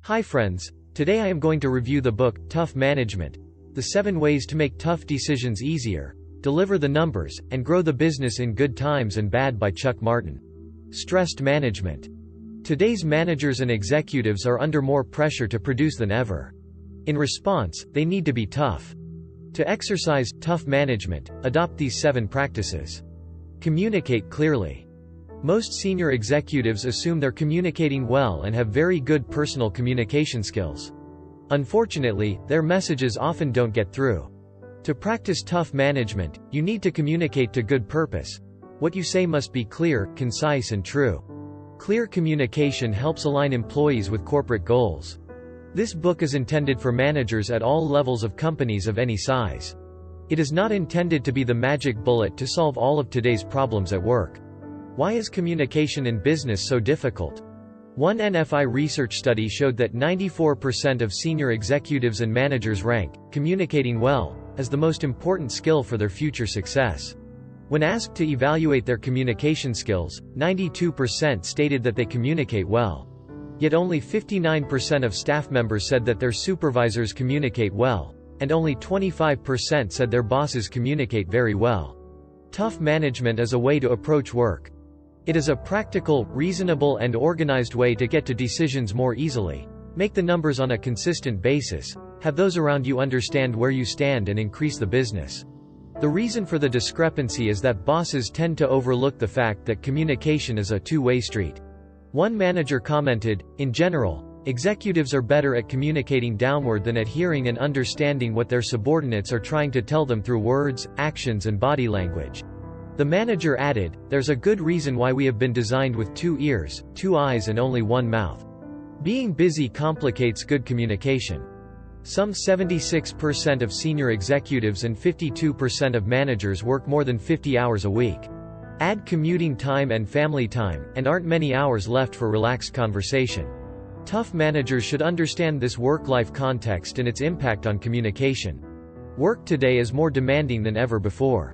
Hi friends, today I am going to review the book, Tough Management, The 7 Ways to Make Tough Decisions Easier, Deliver the Numbers, and Grow the Business in Good Times and Bad by Chuck Martin. Stressed management. Today's managers and executives are under more pressure to produce than ever. In response, they need to be tough. To exercise tough management, adopt these 7 practices. Communicate clearly. Most senior executives assume they're communicating well and have very good personal communication skills. Unfortunately, their messages often don't get through. To practice tough management, you need to communicate to good purpose. What you say must be clear, concise and true. Clear communication helps align employees with corporate goals. This book is intended for managers at all levels of companies of any size. It is not intended to be the magic bullet to solve all of today's problems at work. Why is communication in business so difficult? One NFI research study showed that 94% of senior executives and managers rank communicating well as the most important skill for their future success. When asked to evaluate their communication skills, 92% stated that they communicate well. Yet only 59% of staff members said that their supervisors communicate well, and only 25% said their bosses communicate very well. Tough management is a way to approach work. It is a practical, reasonable and organized way to get to decisions more easily, make the numbers on a consistent basis, have those around you understand where you stand and increase the business. The reason for the discrepancy is that bosses tend to overlook the fact that communication is a two-way street. One manager commented, "In general, executives are better at communicating downward than at hearing and understanding what their subordinates are trying to tell them through words, actions and body language." The manager added, "There's a good reason why we have been designed with 2 ears, 2 eyes and only 1 mouth." Being busy complicates good communication. Some 76% of senior executives and 52% of managers work more than 50 hours a week. Add commuting time and family time, and aren't many hours left for relaxed conversation. Tough managers should understand this work-life context and its impact on communication. Work today is more demanding than ever before.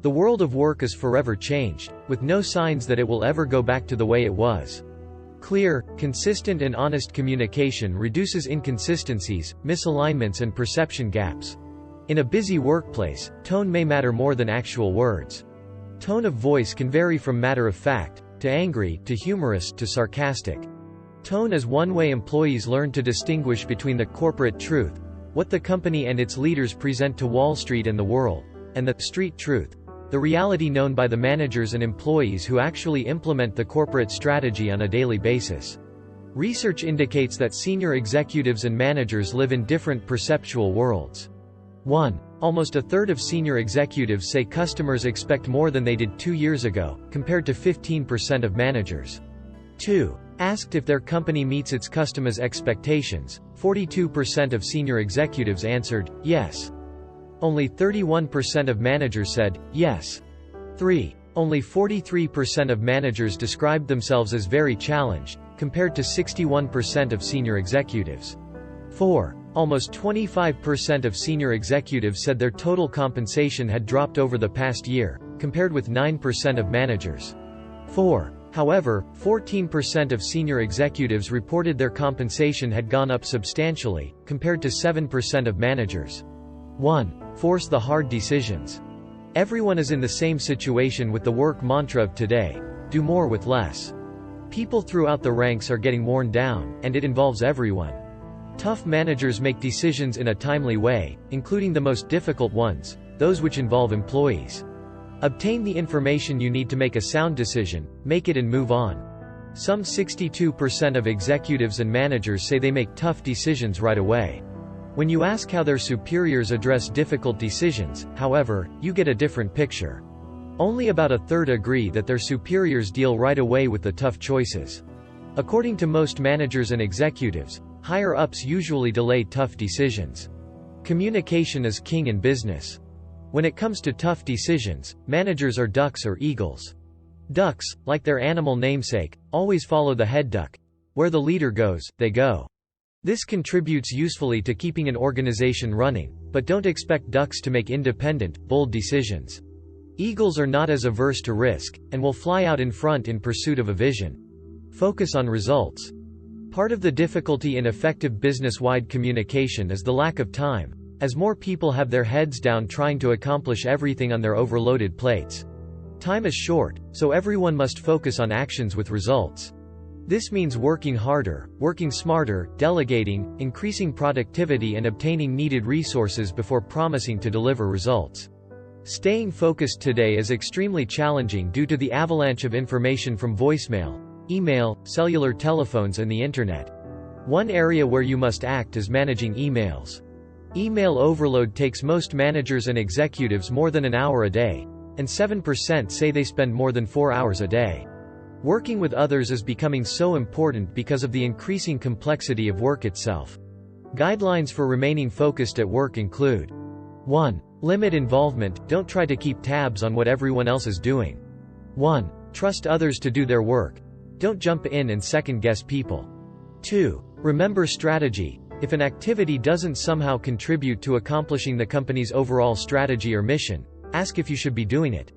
The world of work is forever changed, with no signs that it will ever go back to the way it was. Clear, consistent and honest communication reduces inconsistencies, misalignments and perception gaps. In a busy workplace, tone may matter more than actual words. Tone of voice can vary from matter-of-fact, to angry, to humorous, to sarcastic. Tone is one way employees learn to distinguish between the corporate truth, what the company and its leaders present to Wall Street and the world, and the street truth, the reality known by the managers and employees who actually implement the corporate strategy on a daily basis. Research indicates that senior executives and managers live in different perceptual worlds. 1. Almost a third of senior executives say customers expect more than they did 2 years ago, compared to 15% of managers. 2. Asked if their company meets its customers' expectations, 42% of senior executives answered, yes. Only 31% of managers said, yes. 3. Only 43% of managers described themselves as very challenged, compared to 61% of senior executives. 4. Almost 25% of senior executives said their total compensation had dropped over the past year, compared with 9% of managers. 4. However, 14% of senior executives reported their compensation had gone up substantially, compared to 7% of managers. 1. Force the hard decisions. Everyone is in the same situation with the work mantra of today: do more with less. People throughout the ranks are getting worn down, and it involves everyone. Tough managers make decisions in a timely way, including the most difficult ones, those which involve employees. Obtain the information you need to make a sound decision, make it and move on. Some 62% of executives and managers say they make tough decisions right away. When you ask how their superiors address difficult decisions, however, you get a different picture. Only about a third agree that their superiors deal right away with the tough choices. According to most managers and executives, higher-ups usually delay tough decisions. Communication is king in business. When it comes to tough decisions, managers are ducks or eagles. Ducks, like their animal namesake, always follow the head duck. Where the leader goes, they go. This contributes usefully to keeping an organization running, but don't expect ducks to make independent, bold decisions. Eagles are not as averse to risk, and will fly out in front in pursuit of a vision. Focus on results. Part of the difficulty in effective business-wide communication is the lack of time, as more people have their heads down trying to accomplish everything on their overloaded plates. Time is short, so everyone must focus on actions with results. This means working harder, working smarter, delegating, increasing productivity and obtaining needed resources before promising to deliver results. Staying focused today is extremely challenging due to the avalanche of information from voicemail, email, cellular telephones and the internet. One area where you must act is managing emails. Email overload takes most managers and executives more than an hour a day, and 7% say they spend more than 4 hours a day. Working with others is becoming so important because of the increasing complexity of work itself. Guidelines for remaining focused at work include: 1. Limit involvement, don't try to keep tabs on what everyone else is doing. 1. Trust others to do their work. Don't jump in and second-guess people. 2. Remember strategy. If an activity doesn't somehow contribute to accomplishing the company's overall strategy or mission, ask if you should be doing it.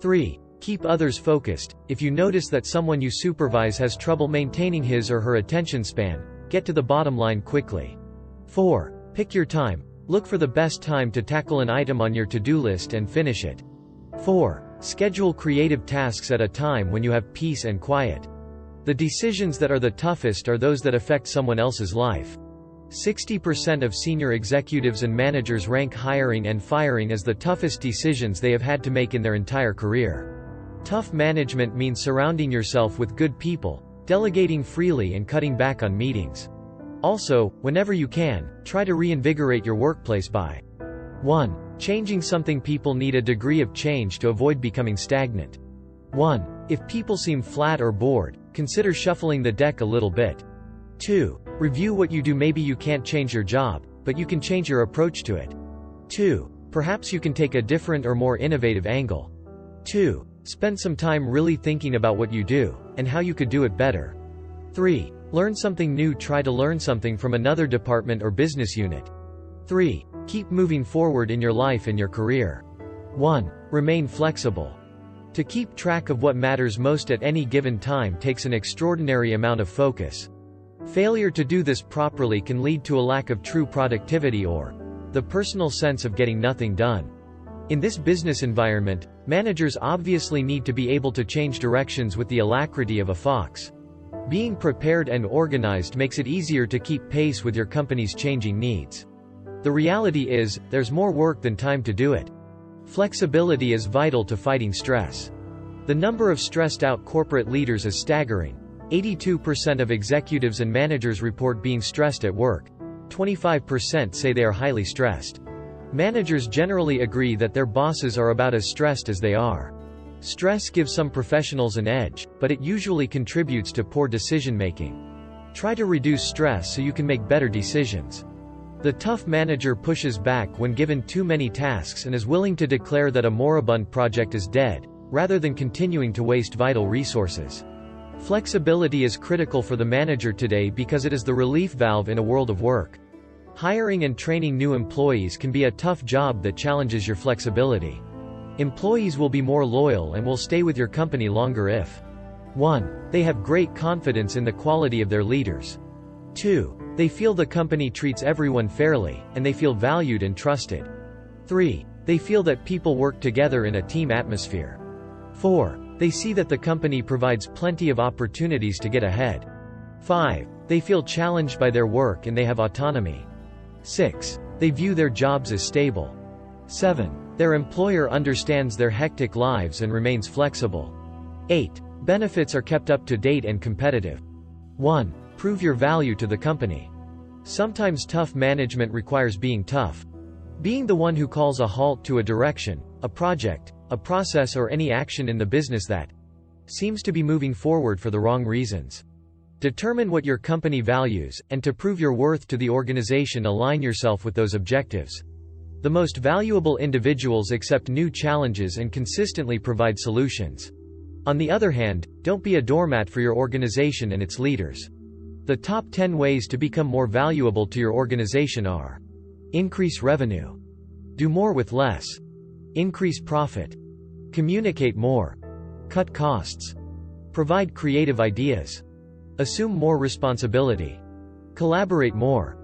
3. Keep others focused. If you notice that someone you supervise has trouble maintaining his or her attention span, get to the bottom line quickly. 4. Pick your time. Look for the best time to tackle an item on your to-do list and finish it. 4. Schedule creative tasks at a time when you have peace and quiet. The decisions that are the toughest are those that affect someone else's life. 60% of senior executives and managers rank hiring and firing as the toughest decisions they have had to make in their entire career. Tough management means surrounding yourself with good people, delegating freely and cutting back on meetings. Also, whenever you can, try to reinvigorate your workplace by 1. Changing something. People need a degree of change to avoid becoming stagnant. 1. If people seem flat or bored, consider shuffling the deck a little bit. 2. Review what you do. Maybe you can't change your job, but you can change your approach to it. 2. Perhaps you can take a different or more innovative angle. 2. Spend some time really thinking about what you do, and how you could do it better. 3. Learn something new. Try to learn something from another department or business unit. 3. Keep moving forward in your life and your career. 1. Remain flexible. To keep track of what matters most at any given time takes an extraordinary amount of focus. Failure to do this properly can lead to a lack of true productivity or the personal sense of getting nothing done. In this business environment, managers obviously need to be able to change directions with the alacrity of a fox. Being prepared and organized makes it easier to keep pace with your company's changing needs. The reality is, there's more work than time to do it. Flexibility is vital to fighting stress. The number of stressed-out corporate leaders is staggering. 82% of executives and managers report being stressed at work. 25% say they are highly stressed. Managers generally agree that their bosses are about as stressed as they are. Stress gives some professionals an edge, but it usually contributes to poor decision-making. Try to reduce stress so you can make better decisions. The tough manager pushes back when given too many tasks and is willing to declare that a moribund project is dead, rather than continuing to waste vital resources. Flexibility is critical for the manager today because it is the relief valve in a world of work. Hiring and training new employees can be a tough job that challenges your flexibility. Employees will be more loyal and will stay with your company longer if 1. They have great confidence in the quality of their leaders. 2. They feel the company treats everyone fairly, and they feel valued and trusted. 3. They feel that people work together in a team atmosphere. 4. They see that the company provides plenty of opportunities to get ahead. 5. They feel challenged by their work and they have autonomy. 6. They view their jobs as stable. 7. Their employer understands their hectic lives and remains flexible. 8. Benefits are kept up to date and competitive. 1. Prove your value to the company. Sometimes tough management requires being tough. Being the one who calls a halt to a direction, a project, a process or any action in the business that seems to be moving forward for the wrong reasons. Determine what your company values, and to prove your worth to the organization, align yourself with those objectives. The most valuable individuals accept new challenges and consistently provide solutions. On the other hand, don't be a doormat for your organization and its leaders. The top 10 ways to become more valuable to your organization are: increase revenue, do more with less, increase profit, communicate more, cut costs, provide creative ideas, Assume more responsibility. Collaborate more.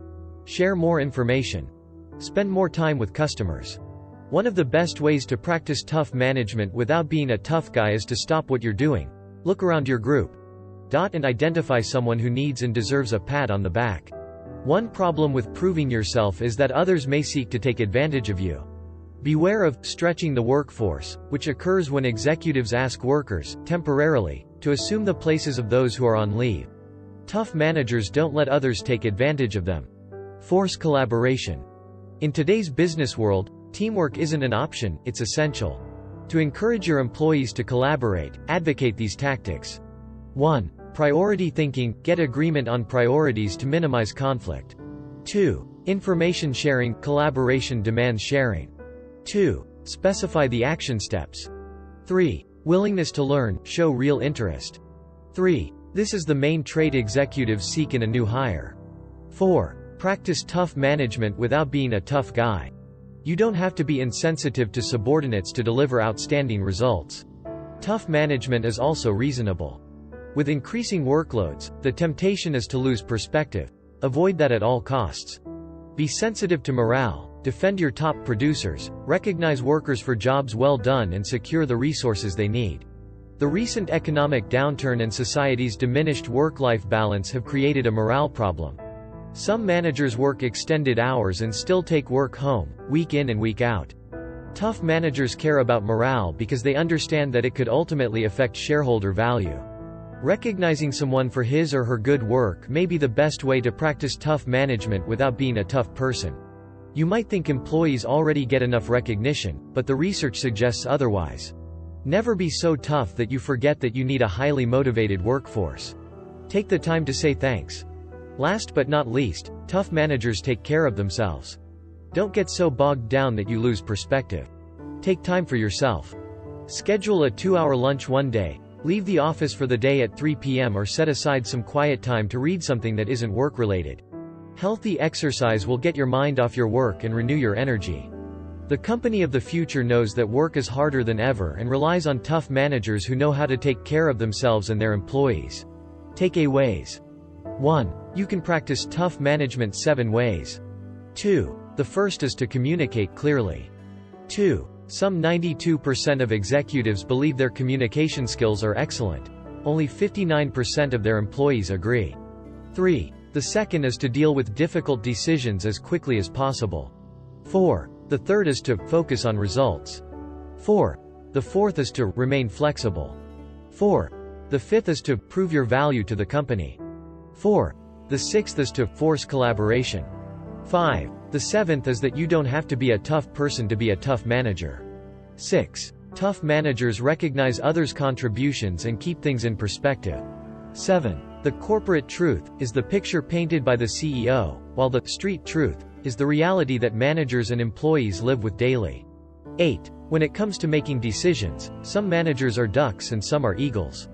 Share more information. Spend more time with customers. One of the best ways to practice tough management without being a tough guy is to stop what you're doing. Look around your group. And identify someone who needs and deserves a pat on the back. One problem with proving yourself is that others may seek to take advantage of you. Beware of stretching the workforce, which occurs when executives ask workers, temporarily, to assume the places of those who are on leave. Tough managers don't let others take advantage of them. Force collaboration. In today's business world, teamwork isn't an option, it's essential. To encourage your employees to collaborate, advocate these tactics. 1. Priority thinking. Get agreement on priorities to minimize conflict. 2. Information sharing. Collaboration demands sharing. 2. Specify the action steps. 3. Willingness to learn. Show real interest. 3. This is the main trait executives seek in a new hire. 4. Practice tough management without being a tough guy. You don't have to be insensitive to subordinates to deliver outstanding results. Tough management is also reasonable. With increasing workloads, the temptation is to lose perspective. Avoid that at all costs. Be sensitive to morale, defend your top producers, recognize workers for jobs well done and secure the resources they need. The recent economic downturn and society's diminished work-life balance have created a morale problem. Some managers work extended hours and still take work home, week in and week out. Tough managers care about morale because they understand that it could ultimately affect shareholder value. Recognizing someone for his or her good work may be the best way to practice tough management without being a tough person. You might think employees already get enough recognition, but the research suggests otherwise. Never be so tough that you forget that you need a highly motivated workforce. Take the time to say thanks. Last but not least, tough managers take care of themselves. Don't get so bogged down that you lose perspective. Take time for yourself. Schedule a 2-hour lunch one day. Leave the office for the day at 3 p.m. or set aside some quiet time to read something that isn't work-related. Healthy exercise will get your mind off your work and renew your energy. The company of the future knows that work is harder than ever and relies on tough managers who know how to take care of themselves and their employees. Takeaways. 1. You can practice tough management 7 ways. 2. The first is to communicate clearly. 2. Some 92% of executives believe their communication skills are excellent. Only 59% of their employees agree. 3. The second is to deal with difficult decisions as quickly as possible. 4. The third is to focus on results. 4. The fourth is to remain flexible. 4. The fifth is to prove your value to the company. 4. The sixth is to force collaboration. 5. The seventh is that you don't have to be a tough person to be a tough manager. 6. Tough managers recognize others' contributions and keep things in perspective. 7. The corporate truth is the picture painted by the CEO, while the street truth is the reality that managers and employees live with daily. 8. When it comes to making decisions, some managers are ducks and some are eagles.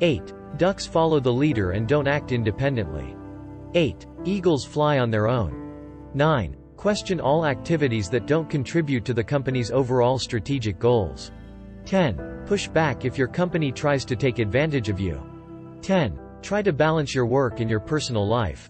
8. Ducks follow the leader and don't act independently. 8. Eagles fly on their own. 9. Question all activities that don't contribute to the company's overall strategic goals. 10. Push back if your company tries to take advantage of you. 10. Try to balance your work and your personal life.